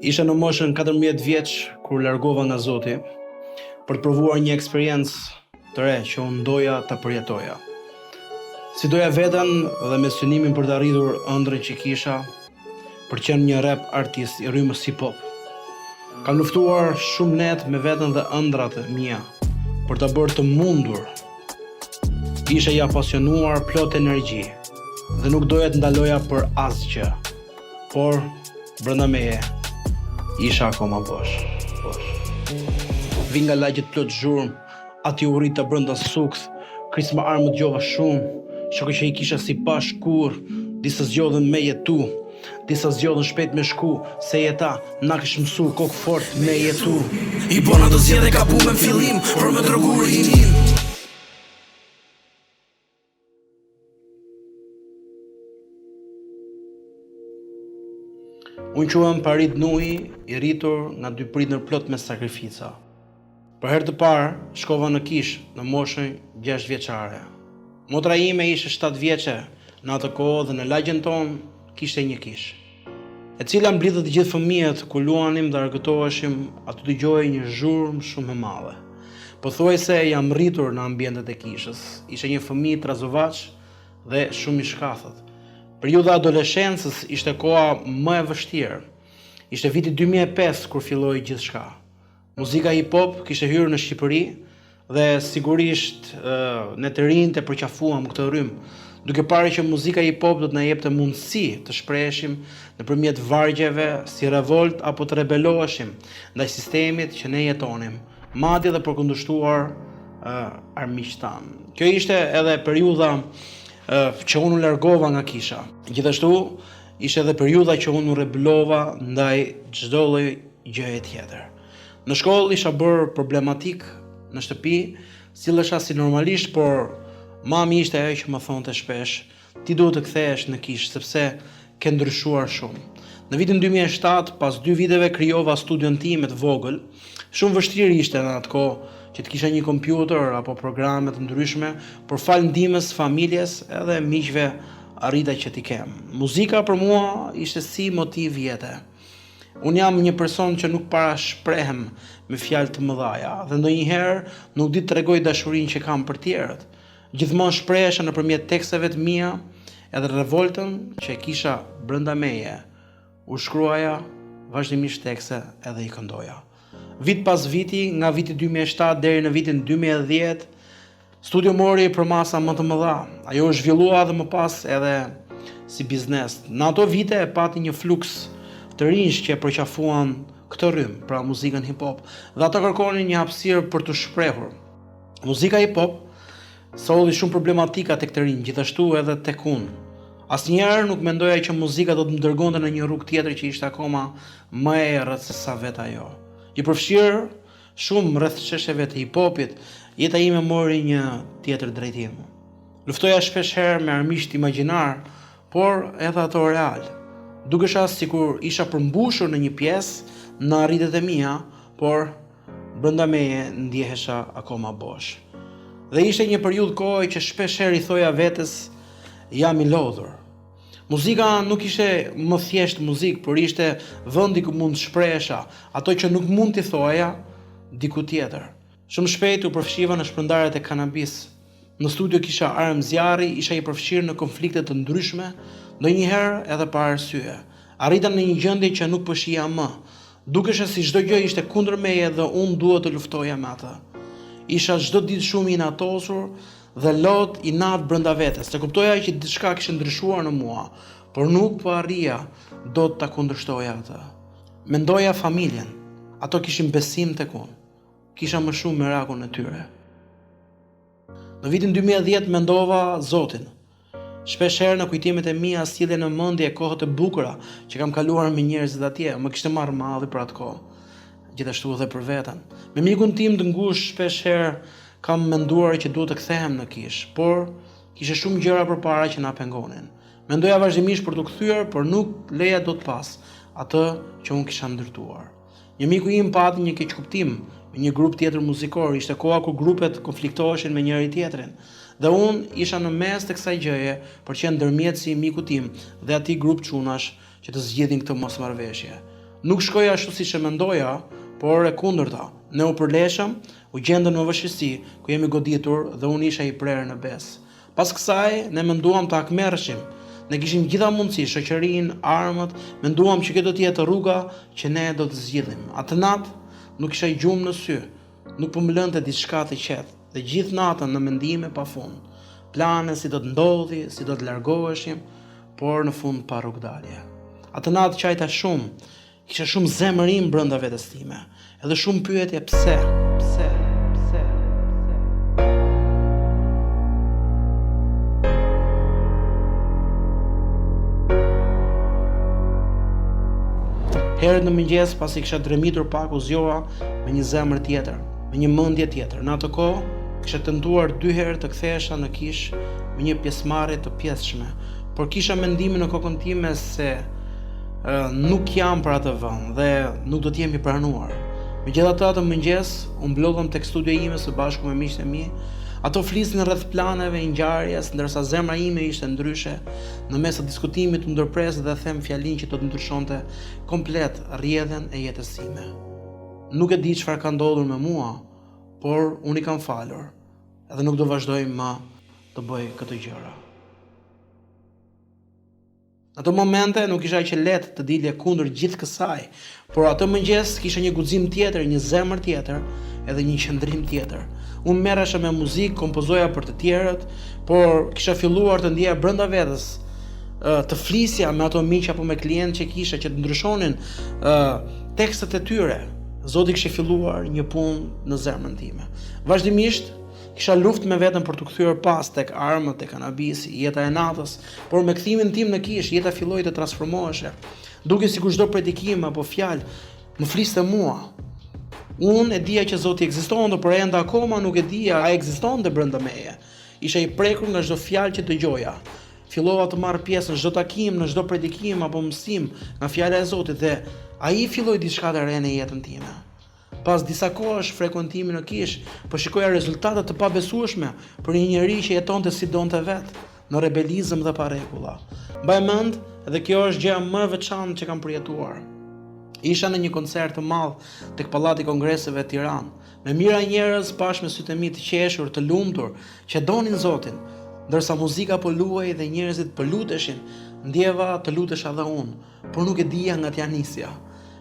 Isha në moshën 14 vjeç kur largova nga Zoti për të provuar një eksperiencë të re që unë doja ta përjetoja. Si doja veten dhe me synimin për të arritur ëndrrën që kisha, për të qenë një rap artist i rrymës hip hop. Kam luftuar shumë net me veten dhe ëndrat e mia për ta bërë të mundur. Isha i apasionuar, plot energji dhe nuk doja të ndaloja për asgjë. Por brenda meje isha akoma bosh. Vi nga lagjet plot zhurmë, aty u rrita brenda sukth, krisma armë dëgjova shumë, shokë që i kisha si pash kur, disa zgjodhen me jetu, disa zgjodhen shpejt me shku, se jeta na kish mësu kokë fort me jetu. I bona do zjedhe ka pu me fillim, por me drogu rinin. Unë quhem Parit Nuhi, i rritur nga dy prindër plot me sakrifica. Për herë të parë, shkova në kish në moshën 6 vjeçare. Motra ime ishte 7 vjeçe në atë kohë dhe në lagjen tonë kishte një kish, e cila mblidhte të gjithë fëmijët ku luanim dhe argëtoheshim, aty dëgjoj një zhurmë shumë e madhe. Pothuajse jam rritur në ambientet e kishës. Ishte një fëmijë trazovaç dhe shumë i shkathët. Periudha adoleshencës ishte koha më e vështirë. Ishte viti 2005 kur filloi gjithçka. Muzika hip hop kishte hyrë në Shqipëri dhe sigurisht ne të rinjt e përqafuam këtë rrymë, duke parë që muzika hip hop do të na jepte mundësi të shpreheshim nëpërmjet vargjeve si revolt apo të rebeloheshim ndaj sistemit që ne jetonim, madje edhe për kundërshtuar armiqtë tanë. Kjo ishte edhe periudha që unë u largova nga kisha. Gjithashtu, ishte edhe periudha që unë u rebelova ndaj çdo lloj gjëje tjetër. Në shkollë isha bërë problematik, në shtëpi sillesha si normalisht, por mami ishte ajo që më thonte shpesh, ti duhet të kthehesh në kishë sepse ke ndryshuar shumë. Në vitin 2007, pas 2 viteve krijova studion tim të vogël. Shumë vështirë ishte në atë kohë që të kisha një kompjuter apo programe të ndryshme, por fal ndihmës familjes edhe miqve arrita që t'i kem. Muzika për mua ishte si motiv jete. Unë jam një person që nuk parashprehem me fjalë të mëdha dhe ndonjëherë nuk di të tregoj dashurinë që kam për tjerët. Gjithmonë shprehesha nëpërmjet teksteve të mia edhe revoltën që e kisha brenda meje. U shkruaja vazhdimisht tekste edhe i këndoja. Vit pas viti, nga viti 2007 deri në vitin 2010, studio mori për masa më të mëdha. Ajo u zhvillua dhe më pas edhe si biznes. Në ato vite e pati një fluks të rinj që e përqafuan këtë rrymë, pra muzikën hip hop, dhe ata kërkonin një hapësirë për të shprehur. Muzika hip hop solli shumë problematika tek të rinj, gjithashtu edhe tek unë. Asnjëherë nuk mendoja që muzika do të më dërgonte në një rrugë tjetër që ishte akoma më e errët se sa vetë ajo. I përfshirë shumë rreth çështjeve të hip hopit, jeta ime mori një tjetër drejtim. Luftoja shpesh herë me armiqt imagjinar, por edhe ato real. Dukesha sikur isha përmbushur në një pjesë në arritet e mia, por brenda meje ndjehesha akoma bosh. Dhe ishte një periudhë kohe që shpesh herë i thoja vetes jam i lodhur. Muzika nuk ishte më thjesht muzikë, por ishte vendi ku mund të shprehesha ato që nuk mund t'i thoja diku tjetër. Shumë shpejt u përfshiva në shpërndarjet e kanabis. Në studio kisha armë zjarri, isha i përfshirë në konflikte të ndryshme, ndonjëherë edhe pa arsye. Arrita në një gjendje që nuk po shija më. Dukesha si çdo gjë ishte kundër meje dhe unë duhet të luftoja me atë. Isha çdo ditë shumë i inatosur dhe lot i nat brenda vetes. Se kuptoja që diçka kishte ndryshuar në mua, por nuk po arrija dot ta kundërshtoja atë. Mendoja familjen. Ato kishin besim tek unë. Kisha më shumë merakun e tyre. Në vitin 2010 mendova Zotin. Shpesh herë në kujtimet e mia sillej në mendje kohët e bukura që kam kaluar me njerëzit atje, më kishte marrë malli për atë kohë. Gjithashtu edhe për veten. Me mikun tim të ngushtë shpesh herë kam menduar që duhet të kthehem në kish, por kishte shumë gjëra përpara që na pengonin. Mendoja vazhdimisht për të kthyer, por nuk leja dot pas atë që unë kisha ndërtuar. Një miku im pati një keqkuptim me një grup tjetër muzikor. Ishte koha kur grupet konfliktoheshin me njëri tjetrin. Dhe unë isha në mes të kësaj gjëje për që ndërmjetësi i miku tim dhe atij grup çunash që të zgjidhin këtë mosmarrëveshje. Nuk shkoi ashtu siç e mendoja, por e kundërta. Ne u përleshëm, u gjendëm në vështirësi ku jemi goditur dhe unë isha i prerë në besë. Pas kësaj, ne menduam të akmerreshim. Ne kishim gjitha mundësi, shoqërinë, armët, menduam që kjo do të jetë rruga që ne do të zgjidhim. Atë natë nuk kisha gjumë në sy, nuk po më lënte diçka të qetë, dhe gjithë natën në mendime pafund. Plane si do të ndodhi, si do të largoheshim, por në fund pa rrugdalje. Atë natë qajta shumë, kisha shumë zemërim brenda vetes time, edhe shumë pyetje pse. Herët në mëngjes, pasi kisha dremitur pak, u zgjova me një zemër tjetër, me një mendje tjetër. Në atë kohë kisha tentuar 2 herë të kthehesha në Kish me një pjesëmarrje të pjesshme, por kisha mendimin në kokën time se nuk jam për atë vend dhe nuk do të jem i pranuar. Megjithatë atë mëngjes u mblodhëm tek studioja ime së bashku me miqtë e mi. Ato flisnin rreth planeve e ngjarjes, ndërsa zemra ime ishte ndryshe. Në mes të diskutimit u ndërpres dhe them fjalinë që do të ndryshonte komplet rrjedhjen e jetës time. Nuk e di çfarë ka ndodhur me mua, por unë i kam falur, edhe nuk do vazhdoj më të bëj këtë gjëra. Në ato momente nuk isha që lehtë të dilje kundër gjithë kësaj, por atë mëngjes kisha një guxim tjetër, një zemër tjetër, edhe një qëndrim tjetër. Unë merresha me muzikë, kompozoja për të tjerët, por kisha filluar të ndjeja brenda vetes, të flisja me ato miq apo me klientë që kisha që të ndryshonin tekstet e tyre. Zoti kishte filluar një punë në zemrën time. Vazhdimisht kisha luftë me veten për të kthyer pas tek armët, tek kanabisi, jeta e natës, por me kthimin tim në Kish, jeta filloi të transformoheshe. Duke sikur çdo predikim apo fjalë më fliste mua. Unë e dija që Zoti ekzistonte, por ende akoma nuk e dija a ekzistonte brenda meje. Isha i prekur nga çdo fjalë që dëgjoja. Fillova të marr pjesë në çdo takim, në çdo predikim apo mësim nga fjala e Zotit dhe ai filloi diçka të re në jetën time. Pas disa kohësh frekuentimi në Kish, po shikoja rezultate të pabesueshme për një njerëz që jetonte si donte vet, në rebelizëm dhe pa rregulla. Mbaj mend, edhe kjo është gjëja më e veçantë që kam përjetuar. Isha në një koncert të madh tek Pallati i Kongreseve Tiranë, me mira njerëz bashkë me sytë e mi të qeshur, të lumtur, që donin Zotin, ndërsa muzika po luaj dhe njerëzit po luteshin, ndjeva të lutesha edhe unë, por nuk e dija nga t'ja nisja.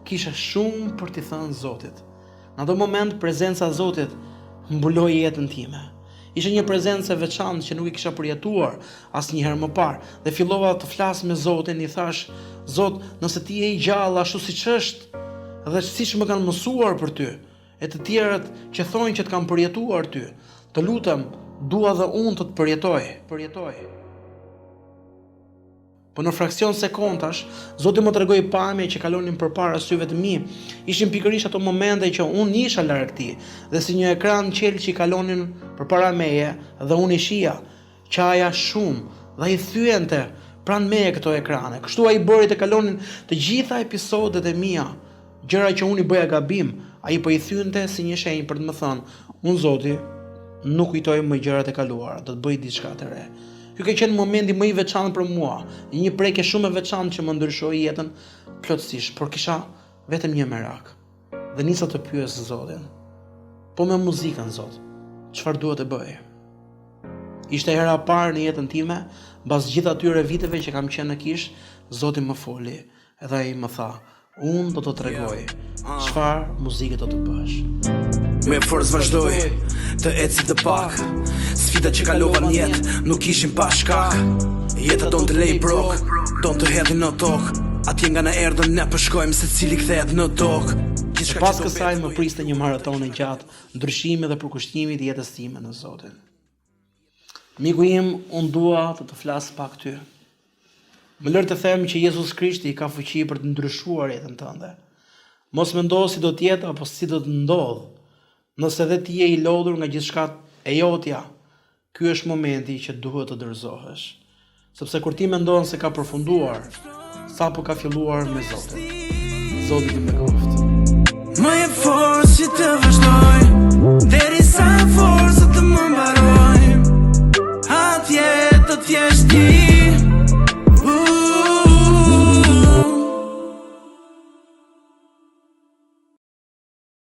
Kisha shumë për t'i thënë Zotit. Në ato moment prezenca e Zotit mbuloi jetën time. Ishte një prezencë e veçantë që nuk e kisha përjetuar asnjëherë më parë dhe fillova të flas me Zotin, i thash: Zot, nëse ti je i gjallë ashtu siç është dhe siç më kanë mësuar për ty, e të tjerët që thonë që të kanë përjetuar ty, të lutem, dua dhe unë të të përjetoj. Po në fraksion sekondash, Zoti më tregoi pamje që kalonin përpara syve të mi. Ishin pikërisht ato momente që unë isha larg tij dhe si një ekran qelë që i kalonin përpara meje dhe unë i shija. Qaja shumë dhe i thyente pranë meje këto ekrane. Kështu ai bëri të kalonin të gjitha episodet e mia, gjëra që unë i bëja gabim, ai po i thynte si një shenjë për të më thënë: unë Zoti nuk kujtoj më gjërat e kaluara, do të bëj diçka të re. Ky ka qenë momenti më i veçantë për mua, një prekje shumë e veçantë që më ndryshoi jetën plotësisht, por kisha vetëm një merak. Dhe nisa të pyes Zotin: po me muzikën, Zot, çfarë duhet të bëj? Ishte hera e parë në jetën time, mbas gjithë atyre viteve që kam qenë në Kish, Zoti më foli, edhe ai më tha: unë do të tregoj çfarë muzike do të bësh. Me forcë vazhdoj të eci të pak. Sfidat që kalova në jetë nuk ishin pa shkak. Jeta don të lej brok, don të hedhi në tokë. Atje nga në erdhën ne përshkojmë se cili kthehet në tokë. Pas kësaj më priste një maraton e gjatë, ndryshimi dhe përkushtimi i jetës time në Zotin. Miku im, unë dua të flas pak ty. Më lër të them që Jezus Krishti ka fuqi për të ndryshuar jetën tënde. Mos mendo si do të jetë apo si do të ndodh. Nëse dhe ti je i lodhur nga gjithçka e jotja, ky është momenti që duhet të dorëzohesh. Sepse kur ti mendon se ka përfunduar, sapo ka filluar me Zotin. Zoti të mbrojtë. Më jep forcë që të vazhdoj, derisa forca të më mbaroj. Atje do të jesh ti.